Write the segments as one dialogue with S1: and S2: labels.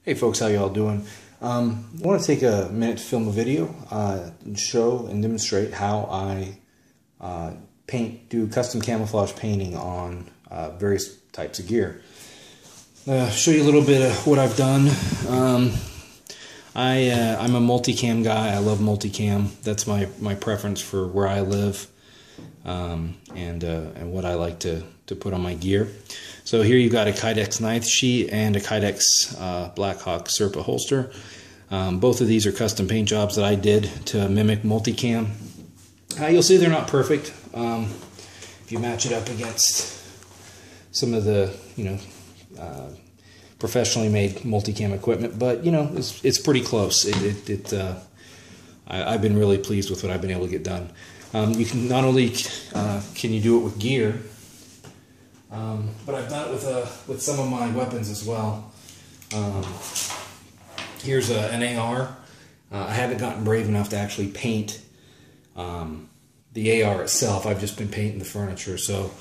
S1: Hey folks, how y'all doing? I want to take a minute to film a video and show and demonstrate how I do custom camouflage painting on various types of gear. Show you a little bit of what I've done. I'm a multicam guy. I love multicam. That's my preference for where I live and what I like to put on my gear. So here you've got a Kydex knife sheet and a Kydex Blackhawk Serpa holster. Both of these are custom paint jobs that I did to mimic multicam. You'll see they're not perfect if you match it up against some of the professionally made multicam equipment, but it's pretty close. I've been really pleased with what I've been able to get done. You can not only can you do it with gear, but I've done it with some of my weapons as well. Here's an AR. I haven't gotten brave enough to actually paint the AR itself. I've just been painting the furniture. So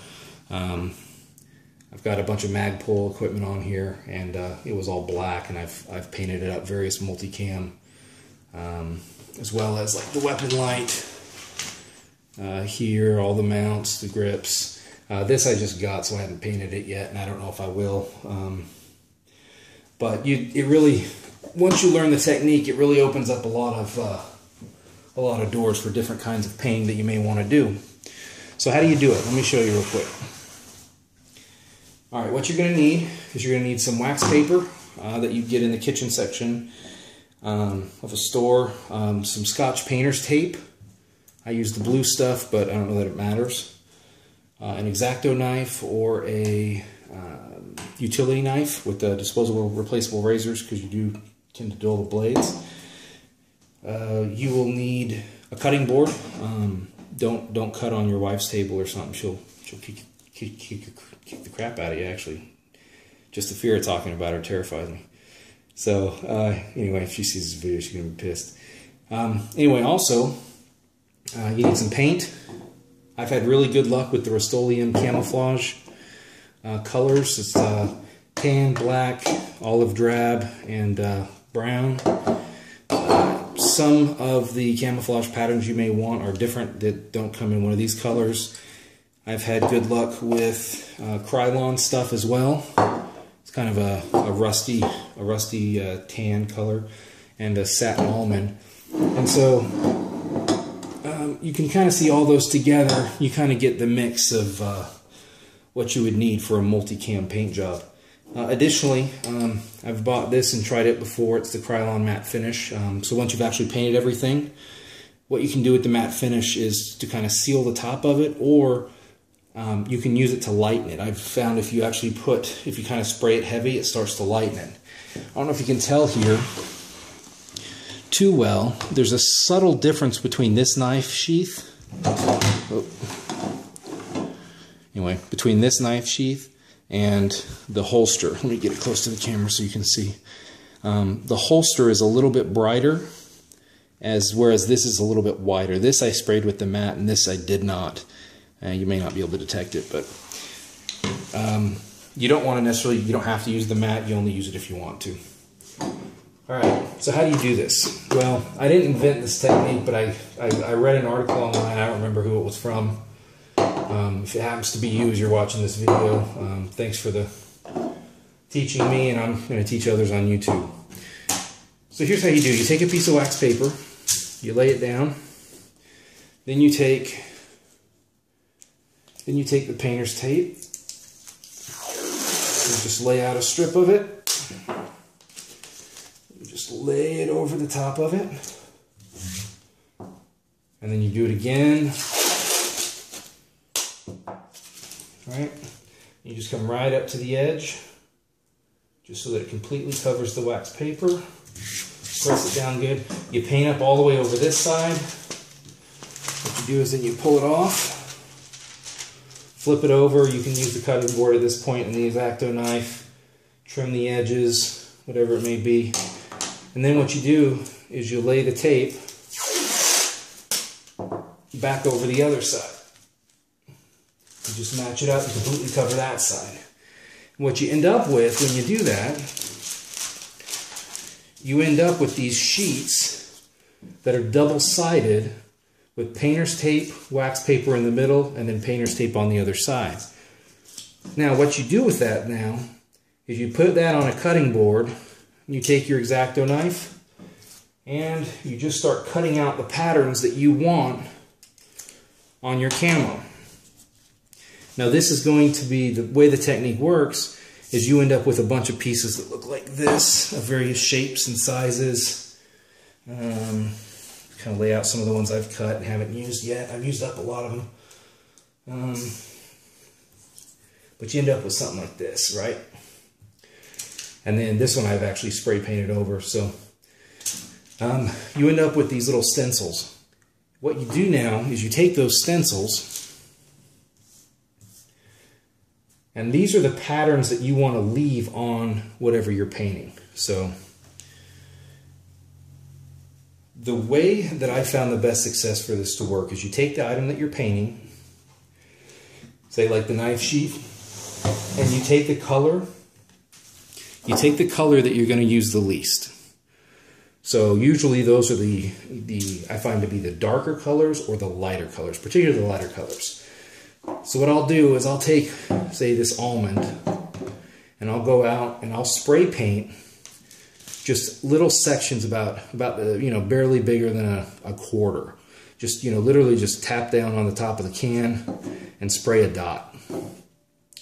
S1: I've got a bunch of Magpul equipment on here, and it was all black, and I've painted it up various multicam, as well as like the weapon light here, all the mounts, the grips. This I just got, so I haven't painted it yet, and I don't know if I will. But it really, once you learn the technique, it really opens up a lot of doors for different kinds of painting that you may want to do. So how do you do it? Let me show you real quick. All right, what you're going to need is you're going to need some wax paper that you get in the kitchen section of a store, some Scotch painter's tape. I use the blue stuff, but I don't know that it matters. An X-Acto knife or a utility knife with the disposable replaceable razors, because you do tend to dull the blades. You will need a cutting board. Don't cut on your wife's table or something. She'll kick the crap out of you, actually. Just the fear of talking about her terrifies me. So anyway, if she sees this video, she's gonna be pissed. Anyway, also you need some paint. I've had really good luck with the Rust-Oleum camouflage colors. It's tan, black, olive drab, and brown. Some of the camouflage patterns you may want are different, that don't come in one of these colors. I've had good luck with Krylon stuff as well. It's kind of a rusty tan color, and a satin almond. And so you can kind of see all those together. You kind of get the mix of what you would need for a multicam paint job. Additionally, I've bought this and tried it before. It's the Krylon matte finish. So once you've actually painted everything, what you can do with the matte finish is to kind of seal the top of it, or you can use it to lighten it. I've found if you kind of spray it heavy, it starts to lighten it. I don't know if you can tell here too well. There's a subtle difference between this knife sheath. Anyway, between this knife sheath and the holster. Let me get it close to the camera so you can see. The holster is a little bit brighter, whereas this is a little bit wider. This I sprayed with the matte, and this I did not. You may not be able to detect it, but you don't have to use the matte. You only use it if you want to. Alright, so how do you do this? Well, I didn't invent this technique, but I read an article online. I don't remember who it was from. If it happens to be you as you're watching this video, thanks for teaching me, and I'm going to teach others on YouTube. So here's how you do. You take a piece of wax paper, you lay it down, then you take the painter's tape, you just lay out a strip of it. Just lay it over the top of it, and then you do it again. All right, you just come right up to the edge, just so that it completely covers the wax paper. Press it down good. You paint up all the way over this side. What you do is then you pull it off, flip it over. You can use the cutting board at this point and the X-Acto knife, trim the edges, whatever it may be. And then what you do is you lay the tape back over the other side. You just match it up and completely cover that side. And what you end up with when you do that you end up with these sheets that are double-sided with painter's tape, wax paper in the middle, and then painter's tape on the other side. Now, what you do with that now is you put that on a cutting board, you take your X-Acto knife, and you just start cutting out the patterns that you want on your camo. Now, this is going to be, the way the technique works is you end up with a bunch of pieces that look like this, of various shapes and sizes. Kind of lay out some of the ones I've cut and haven't used yet. I've used up a lot of them. But you end up with something like this, right? And then this one I've actually spray painted over. So you end up with these little stencils. What you do now is you take those stencils, and these are the patterns that you want to leave on whatever you're painting. So the way that I found the best success for this to work is you take the item that you're painting, say like the knife sheath, and you take the color. You take the color that you're going to use the least. So usually those are the I find to be the darker colors or the lighter colors, particularly the lighter colors. So what I'll do is I'll take, say, this almond, and I'll go out and I'll spray paint just little sections about the, barely bigger than a quarter. Just, literally just tap down on the top of the can and spray a dot.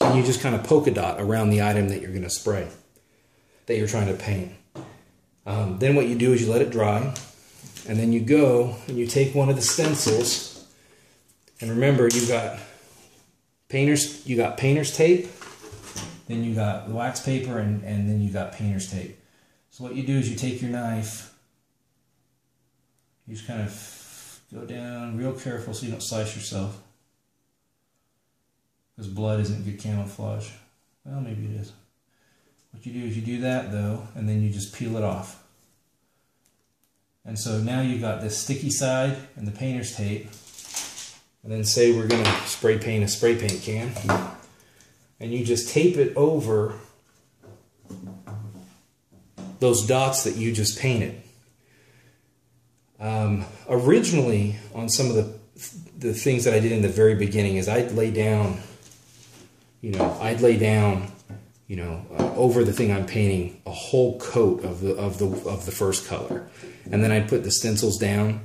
S1: And you just kind of poke a dot around the item that you're going to spray, that you're trying to paint. Then what you do is you let it dry, and then you go and you take one of the stencils, and remember you've got painter's tape, then you got the wax paper, and then you got painter's tape. So what you do is you take your knife, you just kind of go down real careful so you don't slice yourself, because blood isn't good camouflage. Well, maybe it is. What you do is you do that though, and then you just peel it off. And so now you've got this sticky side and the painter's tape. And then say we're going to spray paint a spray paint can. And you just tape it over those dots that you just painted. Originally, on some of the things that I did in the very beginning is I'd lay down, over the thing I'm painting a whole coat of the first color, and then I'd put the stencils down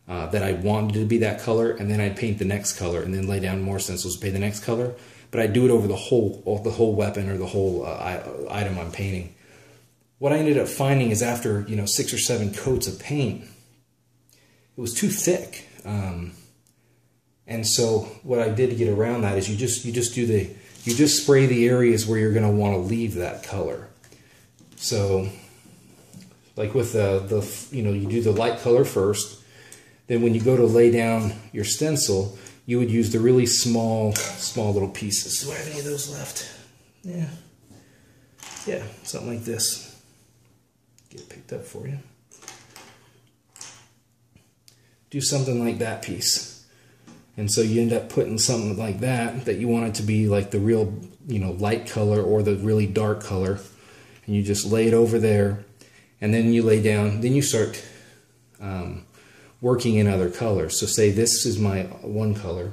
S1: that I wanted to be that color, and then I'd paint the next color, and then lay down more stencils to paint the next color. But I'd do it over the whole weapon or the whole item I'm painting. What I ended up finding is after 6 or 7 coats of paint, it was too thick, and so what I did to get around that is you just spray the areas where you're going to want to leave that color. So, like with you do the light color first. Then when you go to lay down your stencil, you would use the really small little pieces. Do I have any of those left? Yeah, something like this. Get it picked up for you. Do something like that piece. And so you end up putting something like that you want it to be like the real, light color or the really dark color. And you just lay it over there. And then you lay down, then you start working in other colors. So say this is my one color.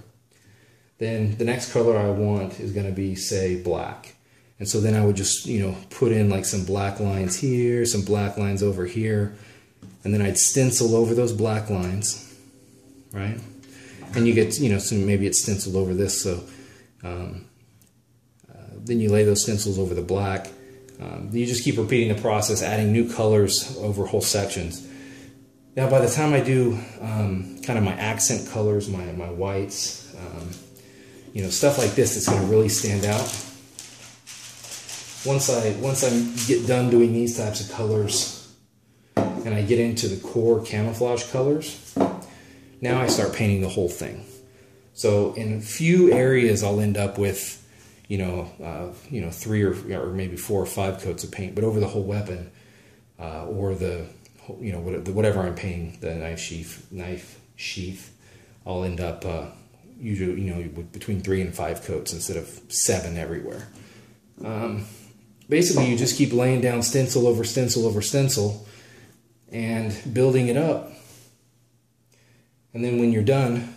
S1: Then the next color I want is going to be, say, black. And so then I would just, put in like some black lines here, some black lines over here. And then I'd stencil over those black lines, right? And you get, so maybe it's stenciled over this, so then you lay those stencils over the black. You just keep repeating the process, adding new colors over whole sections. Now, by the time I do kind of my accent colors, my whites, stuff like this, it's going to really stand out. Once I get done doing these types of colors, and I get into the core camouflage colors, now I start painting the whole thing. So in a few areas I'll end up with, 3 or maybe 4 or 5 coats of paint, but over the whole weapon, or the, whatever I'm painting, the knife sheath, I'll end up usually, between 3 and 5 coats instead of 7 everywhere. Basically, you just keep laying down stencil over stencil over stencil and building it up. And then when you're done,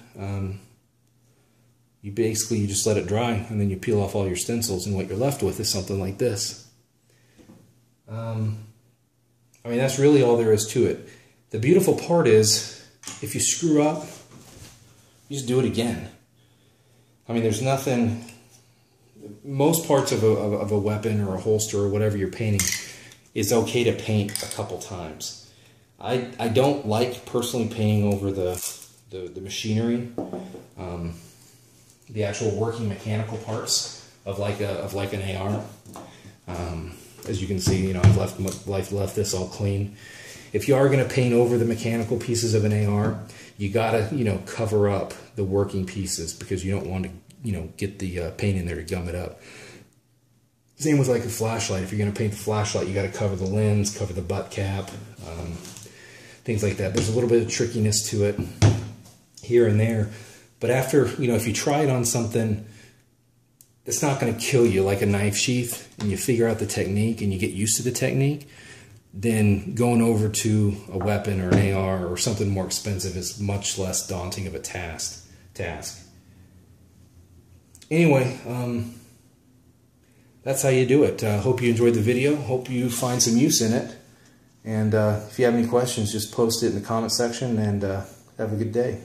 S1: you just let it dry, and then you peel off all your stencils, and what you're left with is something like this. I mean, that's really all there is to it. The beautiful part is, if you screw up, you just do it again. I mean, there's nothing... Most parts of a weapon or a holster or whatever you're painting, it's okay to paint a couple times. I don't like personally painting over the machinery, the actual working mechanical parts of like an AR. As you can see, you know, I've left this all clean. If you are going to paint over the mechanical pieces of an AR, you gotta, you know, cover up the working pieces, because you don't want to, you know, get the paint in there to gum it up. Same with like a flashlight. If you're going to paint the flashlight, you got to cover the lens, cover the butt cap, things like that. There's a little bit of trickiness to it here and there, but after, you know, if you try it on something that's not going to kill you, like a knife sheath, and you figure out the technique and you get used to the technique, then going over to a weapon or an AR or something more expensive is much less daunting of a task. Anyway, that's how you do it. Hope you enjoyed the video. Hope you find some use in it. And if you have any questions, just post it in the comment section, and have a good day.